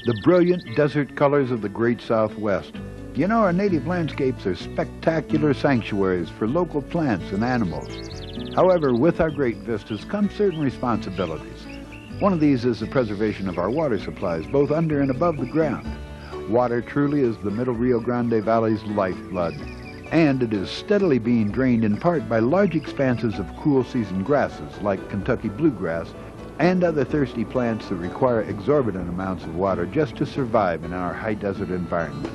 The brilliant desert colors of the great Southwest. You know, our native landscapes are spectacular sanctuaries for local plants and animals. However, with our great vistas come certain responsibilities. One of these is the preservation of our water supplies, both under and above the ground. Water truly is the Middle Rio Grande Valley's lifeblood, and it is steadily being drained in part by large expanses of cool season grasses like Kentucky bluegrass and other thirsty plants that require exorbitant amounts of water just to survive in our high desert environment.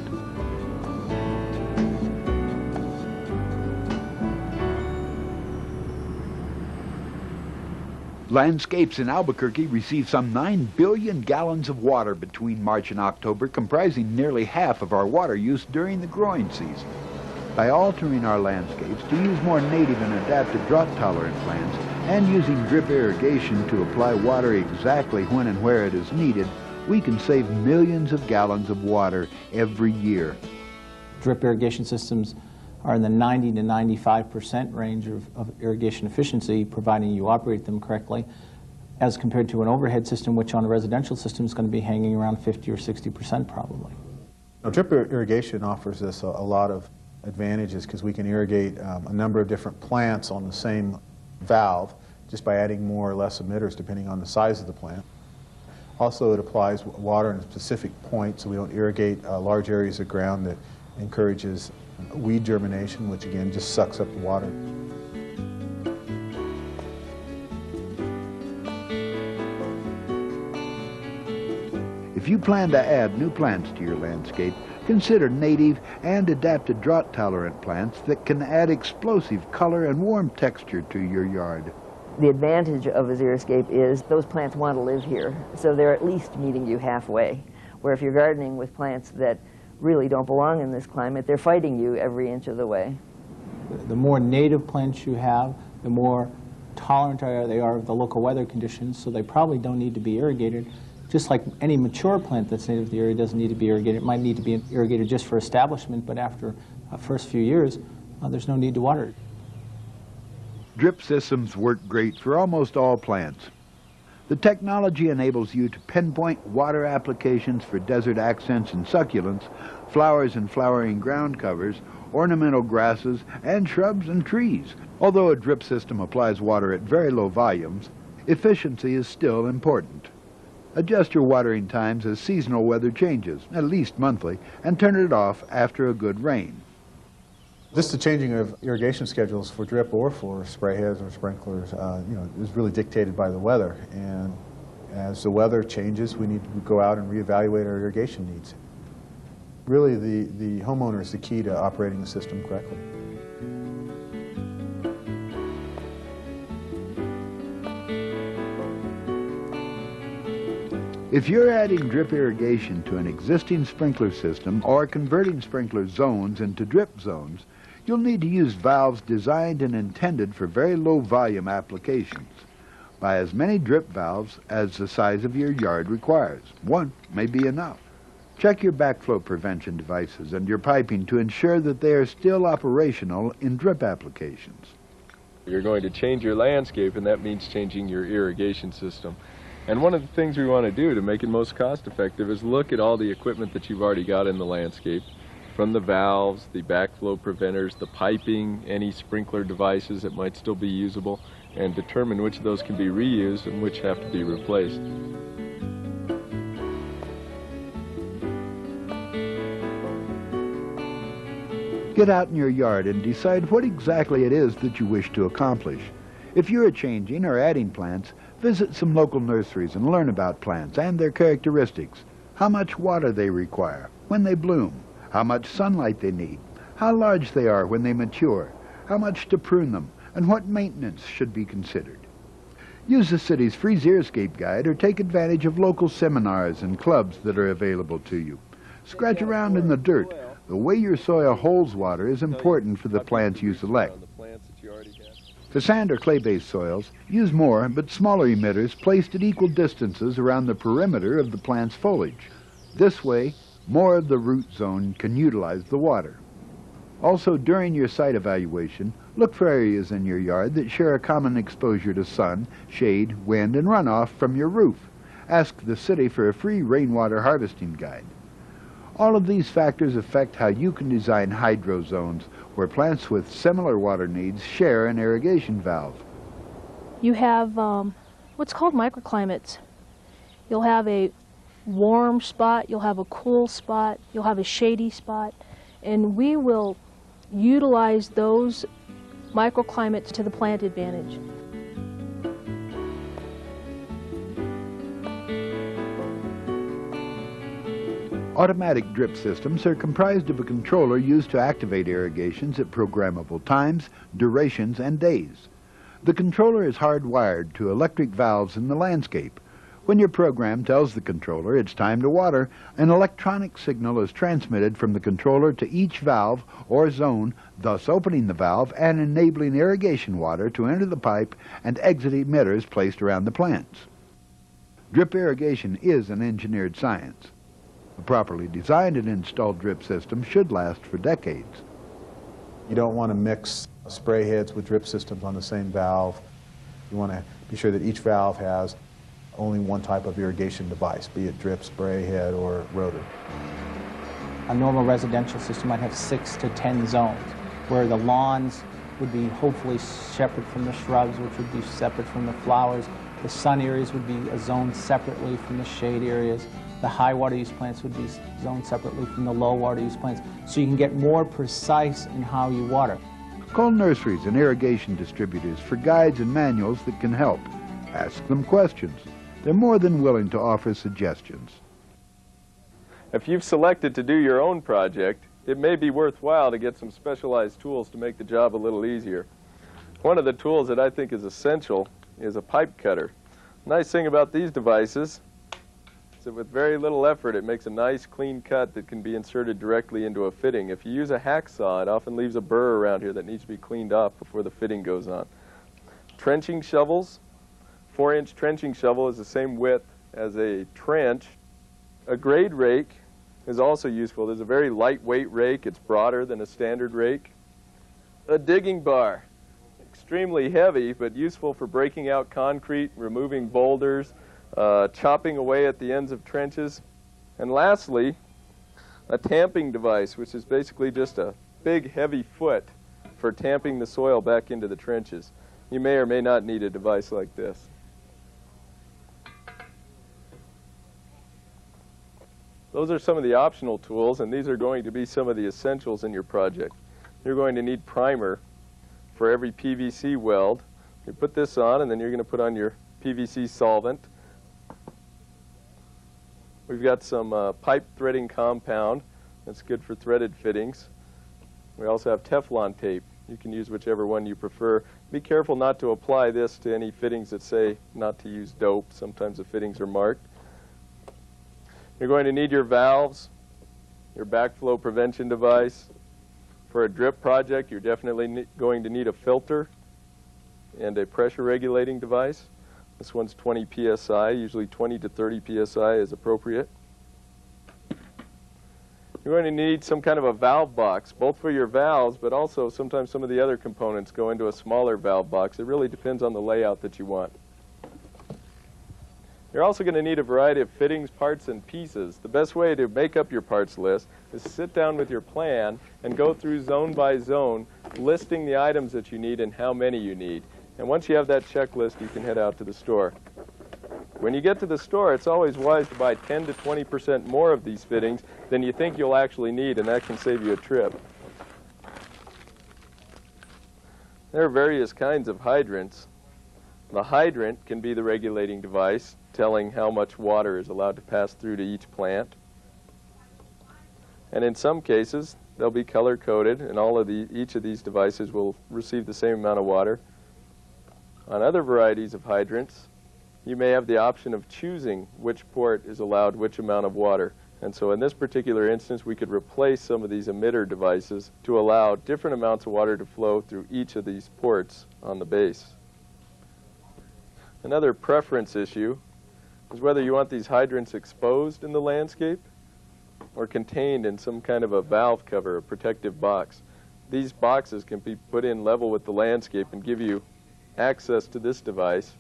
Landscapes in Albuquerque receive some 9 billion gallons of water between March and October, comprising nearly half of our water use during the growing season. By altering our landscapes to use more native and adapted drought-tolerant plants and using drip irrigation to apply water exactly when and where it is needed, we can save millions of gallons of water every year. Drip irrigation systems are in the 90 to 95% range of irrigation efficiency, providing you operate them correctly, as compared to an overhead system, which on a residential system is going to be hanging around 50 or 60% probably. Now, drip irrigation offers us a lot of advantages because we can irrigate a number of different plants on the same valve just by adding more or less emitters depending on the size of the plant. Also, it applies water in a specific point, so we don't irrigate large areas of ground that encourages weed germination, which again just sucks up the water. If you plan to add new plants to your landscape, consider native and adapted drought-tolerant plants that can add explosive color and warm texture to your yard. The advantage of a xeriscape is those plants want to live here, so they're at least meeting you halfway. Where if you're gardening with plants that really don't belong in this climate, they're fighting you every inch of the way. The more native plants you have, the more tolerant they are of the local weather conditions, so they probably don't need to be irrigated. Just like any mature plant that's native to the area doesn't need to be irrigated. It might need to be irrigated just for establishment, but after the first few years, there's no need to water it. Drip systems work great for almost all plants. The technology enables you to pinpoint water applications for desert accents and succulents, flowers and flowering ground covers, ornamental grasses, and shrubs and trees. Although a drip system applies water at very low volumes, efficiency is still important. Adjust your watering times as seasonal weather changes, at least monthly, and turn it off after a good rain. Just the changing of irrigation schedules for drip or for spray heads or sprinklers, is really dictated by the weather. And as the weather changes, we need to go out and reevaluate our irrigation needs. Really, the homeowner is the key to operating the system correctly. If you're adding drip irrigation to an existing sprinkler system or converting sprinkler zones into drip zones, you'll need to use valves designed and intended for very low volume applications. Buy as many drip valves as the size of your yard requires. One may be enough. Check your backflow prevention devices and your piping to ensure that they are still operational in drip applications. You're going to change your landscape, and that means changing your irrigation system. And one of the things we want to do to make it most cost effective is look at all the equipment that you've already got in the landscape, from the valves, the backflow preventers, the piping, any sprinkler devices that might still be usable, and determine which of those can be reused and which have to be replaced. Get out in your yard and decide what exactly it is that you wish to accomplish. If you're changing or adding plants, visit some local nurseries and learn about plants and their characteristics, how much water they require, when they bloom, how much sunlight they need, how large they are when they mature, how much to prune them, and what maintenance should be considered. Use the city's free xeriscape guide or take advantage of local seminars and clubs that are available to you. Scratch around in the dirt. The way your soil holds water is important for the plants you select. For sand or clay-based soils, use more but smaller emitters placed at equal distances around the perimeter of the plant's foliage. This way, more of the root zone can utilize the water. Also, during your site evaluation, look for areas in your yard that share a common exposure to sun, shade, wind, and runoff from your roof. Ask the city for a free rainwater harvesting guide. All of these factors affect how you can design hydro zones where plants with similar water needs share an irrigation valve. You have what's called microclimates. You'll have a warm spot, you'll have a cool spot, you'll have a shady spot, and we will utilize those microclimates to the plant advantage. Automatic drip systems are comprised of a controller used to activate irrigations at programmable times, durations, and days. The controller is hardwired to electric valves in the landscape. When your program tells the controller it's time to water, an electronic signal is transmitted from the controller to each valve or zone, thus opening the valve and enabling irrigation water to enter the pipe and exit emitters placed around the plants. Drip irrigation is an engineered science. A properly designed and installed drip system should last for decades. You don't want to mix spray heads with drip systems on the same valve. You want to be sure that each valve has only one type of irrigation device, be it drip, spray head, or rotor. A normal residential system might have 6 to 10 zones, where the lawns would be hopefully separate from the shrubs, which would be separate from the flowers. The sun areas would be zoned separately from the shade areas. The high water use plants would be zoned separately from the low water use plants, so you can get more precise in how you water. Call nurseries and irrigation distributors for guides and manuals that can help. Ask them questions. They're more than willing to offer suggestions. If you've selected to do your own project, it may be worthwhile to get some specialized tools to make the job a little easier. One of the tools that I think is essential is a pipe cutter. Nice thing about these devices is that with very little effort it makes a nice clean cut that can be inserted directly into a fitting. If you use a hacksaw, it often leaves a burr around here that needs to be cleaned off before the fitting goes on. Trenching shovels. 4-inch trenching shovel is the same width as a trench. A grade rake is also useful. There's a very lightweight rake. It's broader than a standard rake. A digging bar. Extremely heavy, but useful for breaking out concrete, removing boulders, chopping away at the ends of trenches. And lastly, a tamping device, which is basically just a big, heavy foot for tamping the soil back into the trenches. You may or may not need a device like this. Those are some of the optional tools, and these are going to be some of the essentials in your project. You're going to need primer for every PVC weld. You put this on, and then you're going to put on your PVC solvent. We've got some pipe threading compound that's good for threaded fittings. We also have Teflon tape. You can use whichever one you prefer. Be careful not to apply this to any fittings that say not to use dope. Sometimes the fittings are marked. You're going to need your valves, your backflow prevention device. For a drip project, you're definitely going to need a filter and a pressure regulating device. This one's 20 PSI, usually 20 to 30 PSI is appropriate. You're going to need some kind of a valve box, both for your valves, but also sometimes some of the other components go into a smaller valve box. It really depends on the layout that you want. You're also going to need a variety of fittings, parts, and pieces. The best way to make up your parts list is sit down with your plan and go through zone by zone, listing the items that you need and how many you need. And once you have that checklist, you can head out to the store. When you get to the store, it's always wise to buy 10 to 20% more of these fittings than you think you'll actually need, and that can save you a trip. There are various kinds of hydrants. The hydrant can be the regulating device, telling how much water is allowed to pass through to each plant. And in some cases, they'll be color-coded, and each of these devices will receive the same amount of water. On other varieties of hydrants, you may have the option of choosing which port is allowed which amount of water. And so in this particular instance, we could replace some of these emitter devices to allow different amounts of water to flow through each of these ports on the base. Another preference issue is whether you want these hydrants exposed in the landscape or contained in some kind of a valve cover, a protective box. These boxes can be put in level with the landscape and give you access to this device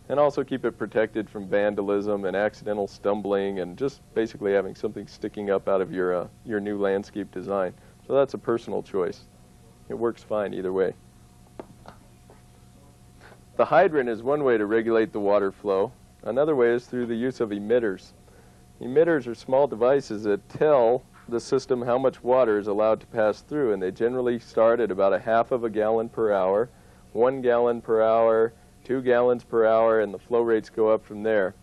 and also keep it protected from vandalism and accidental stumbling and just basically having something sticking up out of your new landscape design. So that's a personal choice. It works fine either way. The hydrant is one way to regulate the water flow. Another way is through the use of emitters. Emitters are small devices that tell the system how much water is allowed to pass through, and they generally start at about 1/2 gallon per hour, 1 gallon per hour, 2 gallons per hour, and the flow rates go up from there.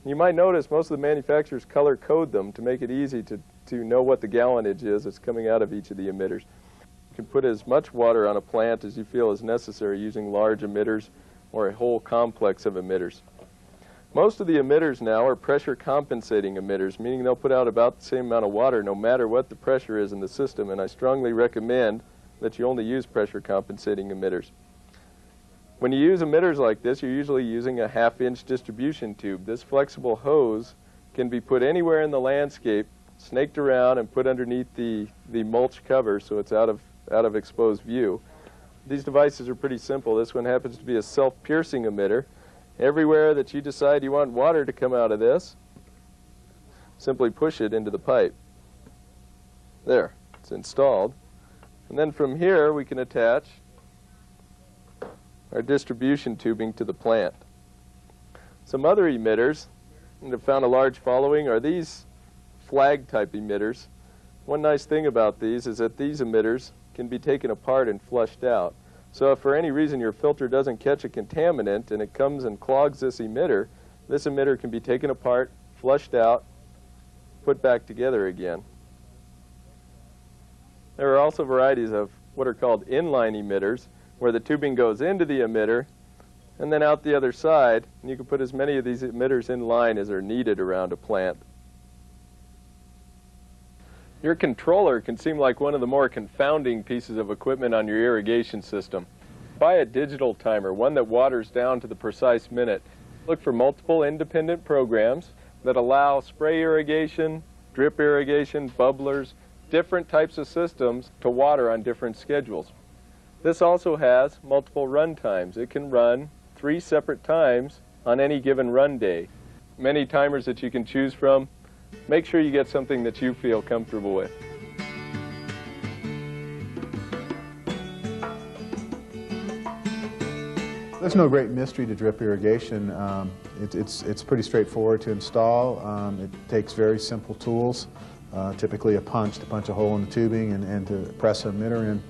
You might notice most of the manufacturers color code them to make it easy to know what the gallonage is that's coming out of each of the emitters. You can put as much water on a plant as you feel is necessary using large emitters or a whole complex of emitters. Most of the emitters now are pressure compensating emitters, meaning they'll put out about the same amount of water no matter what the pressure is in the system, and I strongly recommend that you only use pressure compensating emitters. When you use emitters like this, you're usually using a 1/2-inch distribution tube. This flexible hose can be put anywhere in the landscape, snaked around and put underneath the mulch cover so it's out of exposed view. These devices are pretty simple. This one happens to be a self-piercing emitter. Everywhere that you decide you want water to come out of this, simply push it into the pipe. There, it's installed. And then from here we can attach our distribution tubing to the plant. Some other emitters that have found a large following are these flag type emitters. One nice thing about these is that these emitters can be taken apart and flushed out. So if for any reason your filter doesn't catch a contaminant and it comes and clogs this emitter can be taken apart, flushed out, put back together again. There are also varieties of what are called inline emitters, where the tubing goes into the emitter and then out the other side, and you can put as many of these emitters in line as are needed around a plant. Your controller can seem like one of the more confounding pieces of equipment on your irrigation system. Buy a digital timer, one that waters down to the precise minute. Look for multiple independent programs that allow spray irrigation, drip irrigation, bubblers, different types of systems to water on different schedules. This also has multiple run times. It can run 3 separate times on any given run day. Many timers that you can choose from. Make sure you get something that you feel comfortable with. There's no great mystery to drip irrigation. It's pretty straightforward to install. It takes very simple tools, typically a punch to punch a hole in the tubing and to press an emitter in.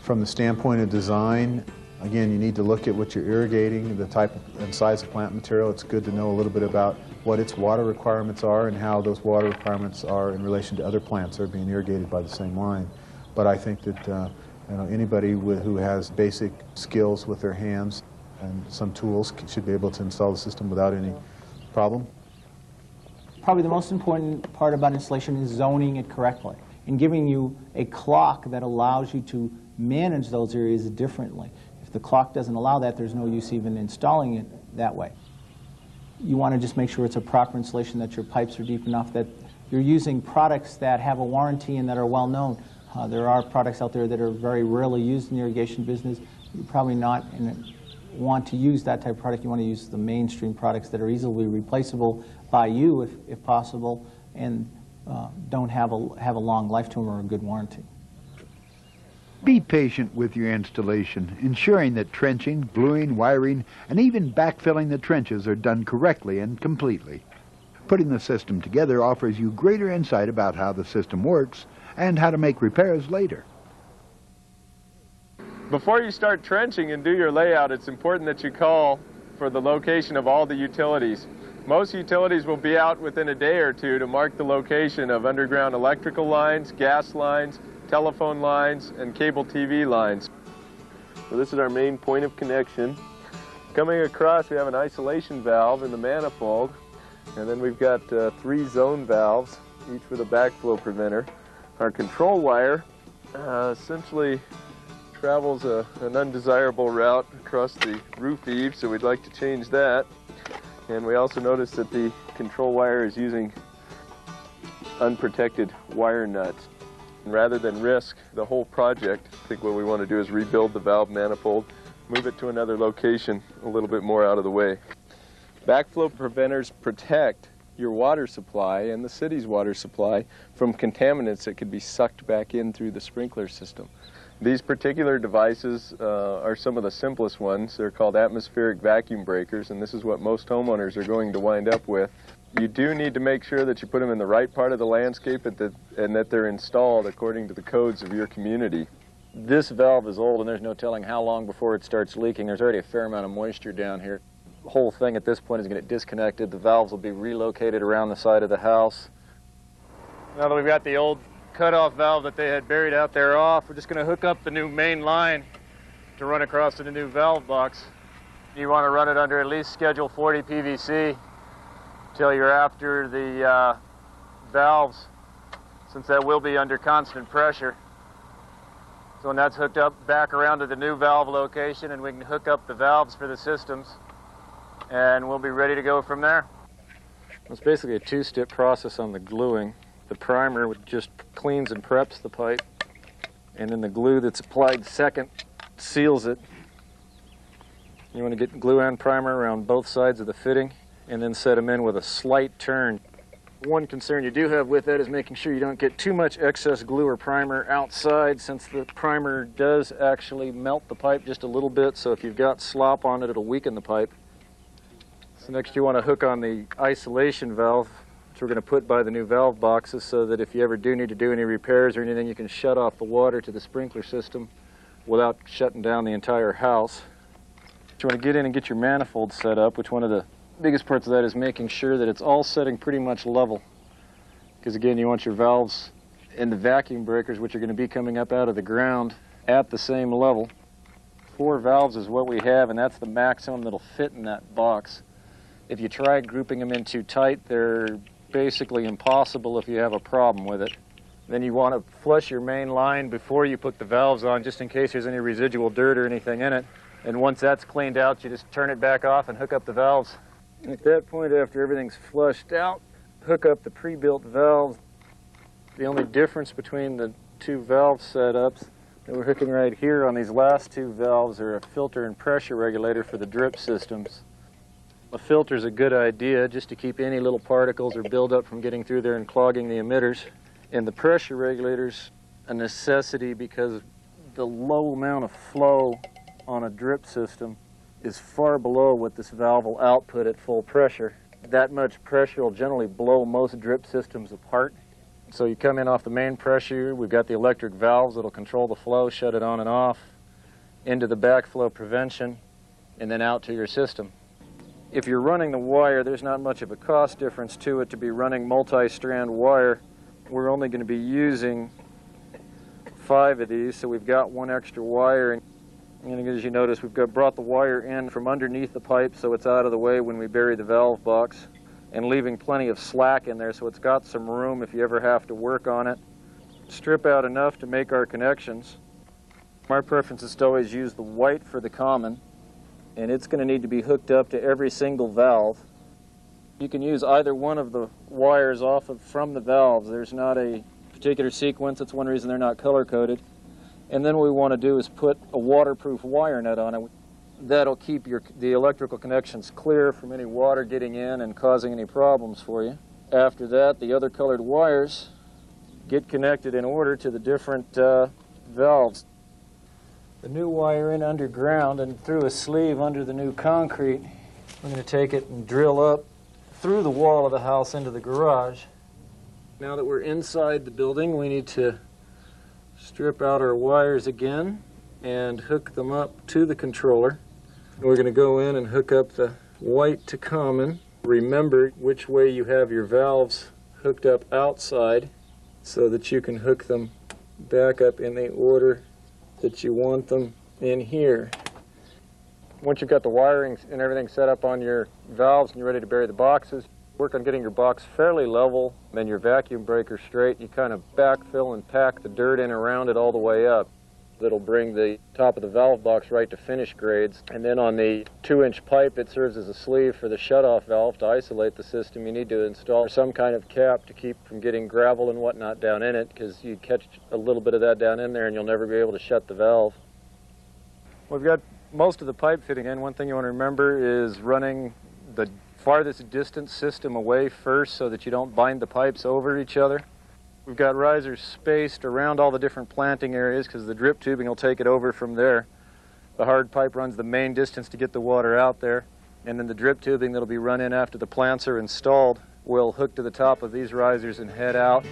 From the standpoint of design, again, you need to look at what you're irrigating, the type and size of plant material. It's good to know a little bit about what its water requirements are and how those water requirements are in relation to other plants that are being irrigated by the same line. But I think that anybody who has basic skills with their hands and some tools should be able to install the system without any problem. Probably the most important part about installation is zoning it correctly and giving you a clock that allows you to manage those areas differently. If the clock doesn't allow that, there's no use even installing it that way. You want to just make sure it's a proper installation, that your pipes are deep enough, that you're using products that have a warranty and that are well known. There are products out there that are very rarely used in the irrigation business. You're probably not want to use that type of product. You want to use the mainstream products that are easily replaceable by you if possible, and don't have a long life to them or a good warranty. Be patient with your installation, ensuring that trenching, bluing, wiring, and even backfilling the trenches are done correctly and completely. Putting the system together offers you greater insight about how the system works and how to make repairs later. Before you start trenching and do your layout, it's important that you call for the location of all the utilities. Most utilities will be out within a day or two to mark the location of underground electrical lines, gas lines, telephone lines, and cable TV lines. So this is our main point of connection. Coming across, we have an isolation valve in the manifold, and then we've got 3 zone valves, each with a backflow preventer. Our control wire essentially travels an undesirable route across the roof eave, so we'd like to change that. And we also notice that the control wire is using unprotected wire nuts. Rather than risk the whole project, I think what we want to do is rebuild the valve manifold, move it to another location a little bit more out of the way. Backflow preventers protect your water supply and the city's water supply from contaminants that could be sucked back in through the sprinkler system. These particular devices are some of the simplest ones. They're called atmospheric vacuum breakers, and this is what most homeowners are going to wind up with. You do need to make sure that you put them in the right part of the landscape and that they're installed according to the codes of your community. This valve is old, and there's no telling how long before it starts leaking. There's already a fair amount of moisture down here. The whole thing at this point is going to get disconnected. The valves will be relocated around the side of the house. Now that we've got the old cutoff valve that they had buried out there off, we're just going to hook up the new main line to run across to the new valve box. You want to run it under at least Schedule 40 PVC till you're after the valves, since that will be under constant pressure. So when that's hooked up back around to the new valve location, and we can hook up the valves for the systems, and we'll be ready to go from there. It's basically a two-step process on the gluing. The primer just cleans and preps the pipe, and then the glue that's applied second seals it. You want to get glue and primer around both sides of the fitting, and then set them in with a slight turn. One concern you do have with that is making sure you don't get too much excess glue or primer outside, since the primer does actually melt the pipe just a little bit, so if you've got slop on it, it'll weaken the pipe. So next you want to hook on the isolation valve, which we're going to put by the new valve boxes, so that if you ever do need to do any repairs or anything, you can shut off the water to the sprinkler system without shutting down the entire house. You want to get in and get your manifold set up, which one of the biggest parts of that is making sure that it's all setting pretty much level. Because again, you want your valves and the vacuum breakers, which are going to be coming up out of the ground, at the same level. 4 valves is what we have, and that's the maximum that'll fit in that box. If you try grouping them in too tight, they're basically impossible if you have a problem with it. Then you want to flush your main line before you put the valves on, just in case there's any residual dirt or anything in it. And once that's cleaned out, you just turn it back off and hook up the valves. At that point, after everything's flushed out, hook up the pre-built valves. The only difference between the 2 valve setups that we're hooking right here on these last 2 valves are a filter and pressure regulator for the drip systems. A filter is a good idea just to keep any little particles or buildup from getting through there and clogging the emitters. And the pressure regulator's a necessity because the low amount of flow on a drip system is far below what this valve will output at full pressure. That much pressure will generally blow most drip systems apart. So you come in off the main pressure, we've got the electric valves that'll control the flow, shut it on and off, into the backflow prevention, and then out to your system. If you're running the wire, there's not much of a cost difference to it to be running multi-strand wire. We're only going to be using 5 of these, so we've got 1 extra wire. And as you notice, we've brought the wire in from underneath the pipe so it's out of the way when we bury the valve box, and leaving plenty of slack in there so it's got some room if you ever have to work on it. Strip out enough to make our connections. My preference is to always use the white for the common, and it's going to need to be hooked up to every single valve. You can use either one of the wires from the valves. There's not a particular sequence. That's one reason they're not color-coded. And then what we want to do is put a waterproof wire net on it. That'll keep the electrical connections clear from any water getting in and causing any problems for you. After that, the other colored wires get connected in order to the different valves. The new wire in underground and through a sleeve under the new concrete. We're going to take it and drill up through the wall of the house into the garage. Now that we're inside the building, we need to strip out our wires again and hook them up to the controller. We're going to go in and hook up the white to common. Remember which way you have your valves hooked up outside so that you can hook them back up in the order that you want them in here. Once you've got the wiring and everything set up on your valves and you're ready to bury the boxes, work on getting your box fairly level, then your vacuum breaker straight. You kind of backfill and pack the dirt in around it all the way up. That'll bring the top of the valve box right to finish grades. And then on the 2-inch pipe, it serves as a sleeve for the shutoff valve to isolate the system. You need to install some kind of cap to keep from getting gravel and whatnot down in it, because you catch a little bit of that down in there and you'll never be able to shut the valve. We've got Most of the pipe fitting in, one thing you want to remember is running the farthest distance system away first so that you don't bind the pipes over each other. We've got risers spaced around all the different planting areas because the drip tubing will take it over from there. The hard pipe runs the main distance to get the water out there, and then the drip tubing that'll be run in after the plants are installed will hook to the top of these risers and head out.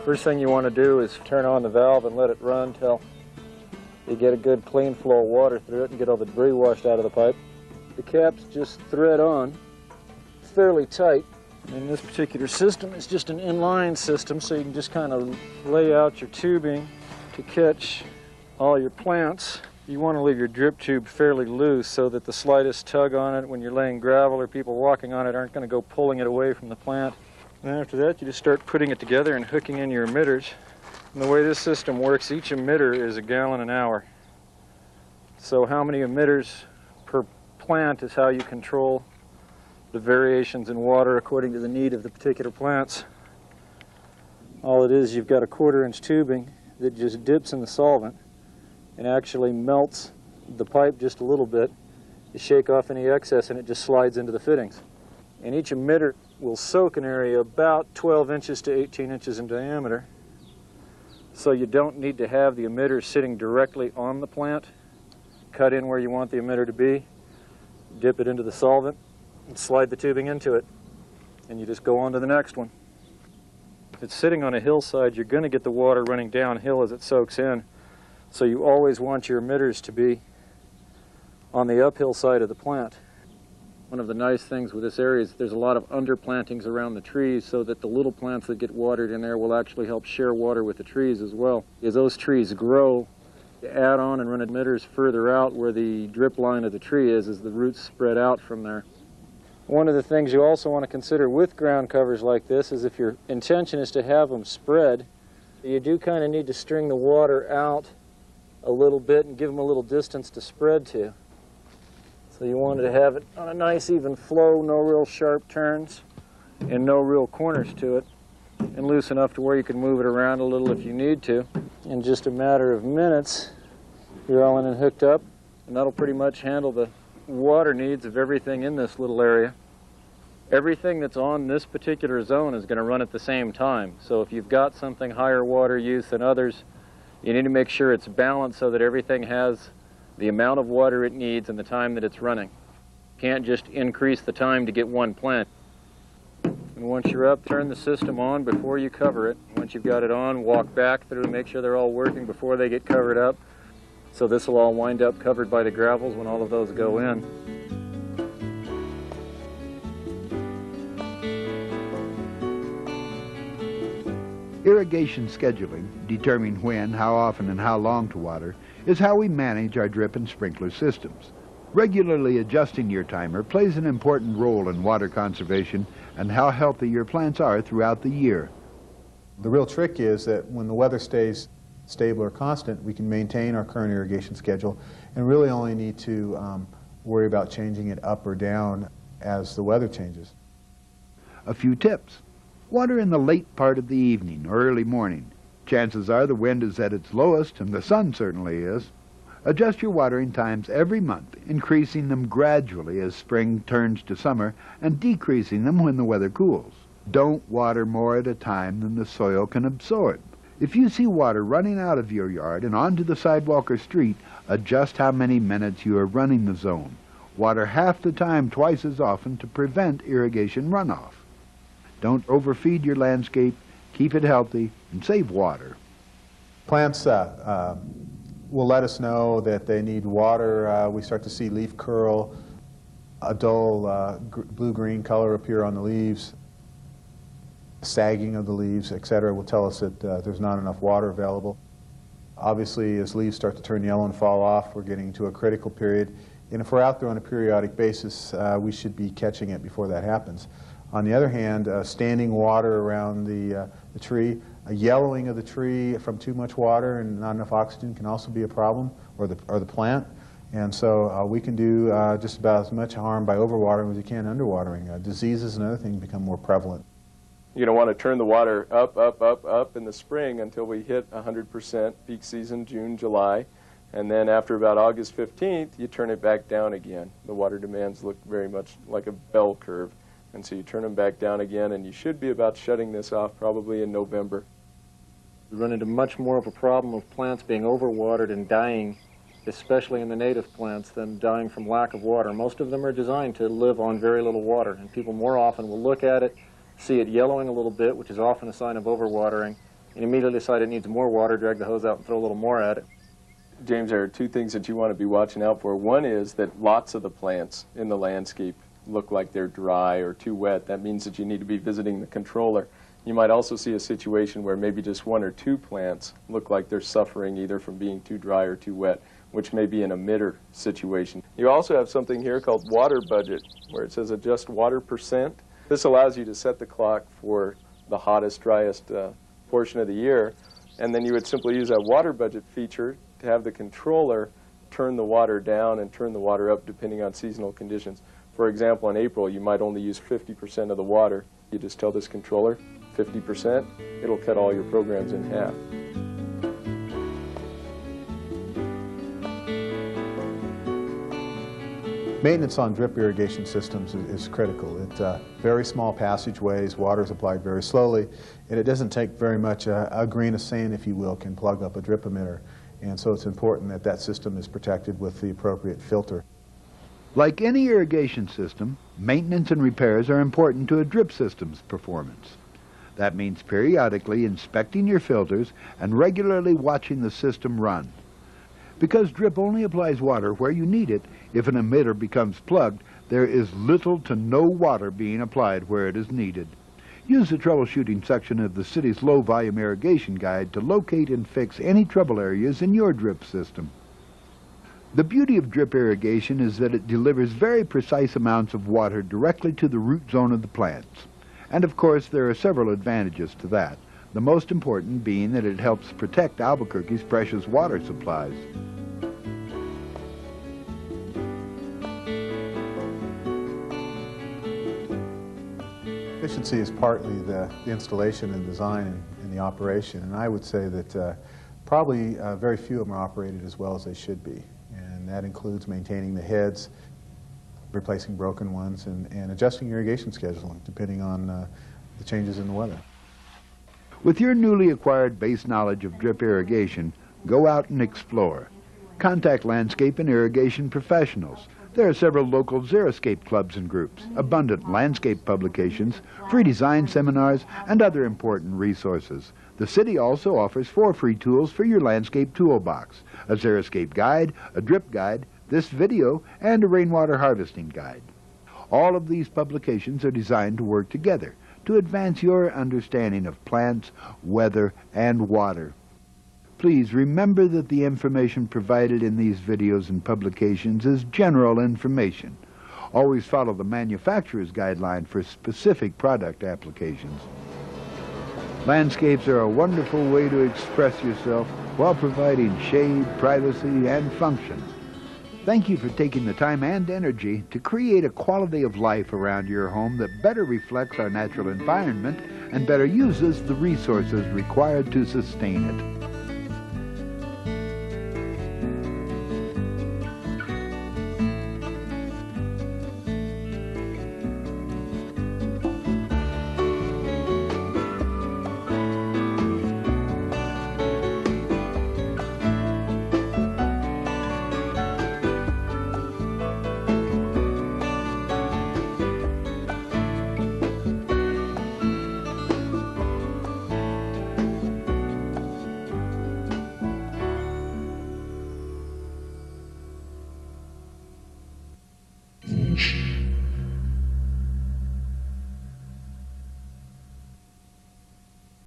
First thing you want to do is turn on the valve and let it run till you get a good clean flow of water through it and get all the debris washed out of the pipe. The caps just thread on fairly tight. And this particular system is just an inline system, so you can just kind of lay out your tubing to catch all your plants. You want to leave your drip tube fairly loose so that the slightest tug on it when you're laying gravel or people walking on it aren't going to go pulling it away from the plant. And then after that, you just start putting it together and hooking in your emitters. And the way this system works, each emitter is 1 gallon an hour. So how many emitters per plant is how you control the variations in water according to the need of the particular plants. All it is, you've got a 1/4 inch tubing that just dips in the solvent and actually melts the pipe just a little bit. You shake off any excess and it just slides into the fittings. And each emitter will soak an area about 12 inches to 18 inches in diameter. So you don't need to have the emitter sitting directly on the plant. Cut in where you want the emitter to be, dip it into the solvent, and slide the tubing into it. And you just go on to the next one. If it's sitting on a hillside, you're going to get the water running downhill as it soaks in. So you always want your emitters to be on the uphill side of the plant. One of the nice things with this area is there's a lot of underplantings around the trees so that the little plants that get watered in there will actually help share water with the trees as well. As those trees grow, you add on and run emitters further out where the drip line of the tree is as the roots spread out from there. One of the things you also want to consider with ground covers like this is if your intention is to have them spread, you do kind of need to string the water out a little bit and give them a little distance to spread to. So you wanted to have it on a nice even flow, no real sharp turns and no real corners to it, and loose enough to where you can move it around a little if you need to. In just a matter of minutes, you're all in and hooked up, and that'll pretty much handle the water needs of everything in this little area. Everything that's on this particular zone is going to run at the same time. So if you've got something higher water use than others, you need to make sure it's balanced so that everything has the amount of water it needs and the time that it's running. You can't just increase the time to get one plant. And once you're up, turn the system on before you cover it. Once you've got it on, walk back through and make sure they're all working before they get covered up. So this will all wind up covered by the gravels when all of those go in. Irrigation scheduling, determining when, how often, and how long to water, is how we manage our drip and sprinkler systems. Regularly adjusting your timer plays an important role in water conservation and how healthy your plants are throughout the year. The real trick is that when the weather stays stable or constant, we can maintain our current irrigation schedule and really only need to worry about changing it up or down as the weather changes. A few tips. Water in the late part of the evening or early morning. Chances are the wind is at its lowest, and the sun certainly is. Adjust your watering times every month, increasing them gradually as spring turns to summer and decreasing them when the weather cools. Don't water more at a time than the soil can absorb. If you see water running out of your yard and onto the sidewalk or street, adjust how many minutes you are running the zone. Water half the time twice as often to prevent irrigation runoff. Don't overfeed your landscape, keep it healthy, and save water. Plants will let us know that they need water. We start to see leaf curl, a dull blue-green color appear on the leaves, sagging of the leaves, etc. will tell us that there's not enough water available. Obviously, as leaves start to turn yellow and fall off, we're getting to a critical period. And if we're out there on a periodic basis, we should be catching it before that happens. On the other hand, standing water around the tree, a yellowing of the tree from too much water and not enough oxygen can also be a problem, or the plant. And so we can do just about as much harm by overwatering as we can underwatering. Diseases and other things become more prevalent. You're going to want to turn the water up, up, up, up in the spring until we hit 100% peak season, June, July. And then after about August 15th, you turn it back down again. The water demands look very much like a bell curve. And so you turn them back down again, and you should be about shutting this off probably in November. We run into much more of a problem of plants being overwatered and dying, especially in the native plants, than dying from lack of water. Most of them are designed to live on very little water, and people more often will look at it, see it yellowing a little bit, which is often a sign of overwatering, and immediately decide it needs more water, drag the hose out and throw a little more at it. James, there are two things that you want to be watching out for. One is that lots of the plants in the landscape look like they're dry or too wet. That means that you need to be visiting the controller. You might also see a situation where maybe just one or two plants look like they're suffering either from being too dry or too wet, which may be an emitter situation. You also have something here called water budget, where it says adjust water %. This allows you to set the clock for the hottest, driest portion of the year, and then you would simply use that water budget feature to have the controller turn the water down and turn the water up depending on seasonal conditions. For example, in April, you might only use 50% of the water. You just tell this controller 50%, it'll cut all your programs in half. Maintenance on drip irrigation systems is critical. It's very small passageways, water is applied very slowly, and it doesn't take very much. A grain of sand, if you will, can plug up a drip emitter. And so it's important that that system is protected with the appropriate filter. Like any irrigation system, maintenance and repairs are important to a drip system's performance. That means periodically inspecting your filters and regularly watching the system run. Because drip only applies water where you need it, if an emitter becomes plugged, there is little to no water being applied where it is needed. Use the troubleshooting section of the city's low-volume irrigation guide to locate and fix any trouble areas in your drip system. The beauty of drip irrigation is that it delivers very precise amounts of water directly to the root zone of the plants. And of course, there are several advantages to that, the most important being that it helps protect Albuquerque's precious water supplies. Efficiency is partly the installation and design and the operation, and I would say that probably very few of them are operated as well as they should be, and that includes maintaining the heads, replacing broken ones, and adjusting irrigation scheduling depending on the changes in the weather. With your newly acquired base knowledge of drip irrigation, go out and explore. Contact landscape and irrigation professionals. There are several local xeriscape clubs and groups, abundant landscape publications, free design seminars, and other important resources. The city also offers 4 free tools for your landscape toolbox: a xeriscape guide, a drip guide, this video, and a rainwater harvesting guide. All of these publications are designed to work together to advance your understanding of plants, weather, and water. Please remember that the information provided in these videos and publications is general information. Always follow the manufacturer's guideline for specific product applications. Landscapes are a wonderful way to express yourself while providing shade, privacy, and function. Thank you for taking the time and energy to create a quality of life around your home that better reflects our natural environment and better uses the resources required to sustain it. VHS.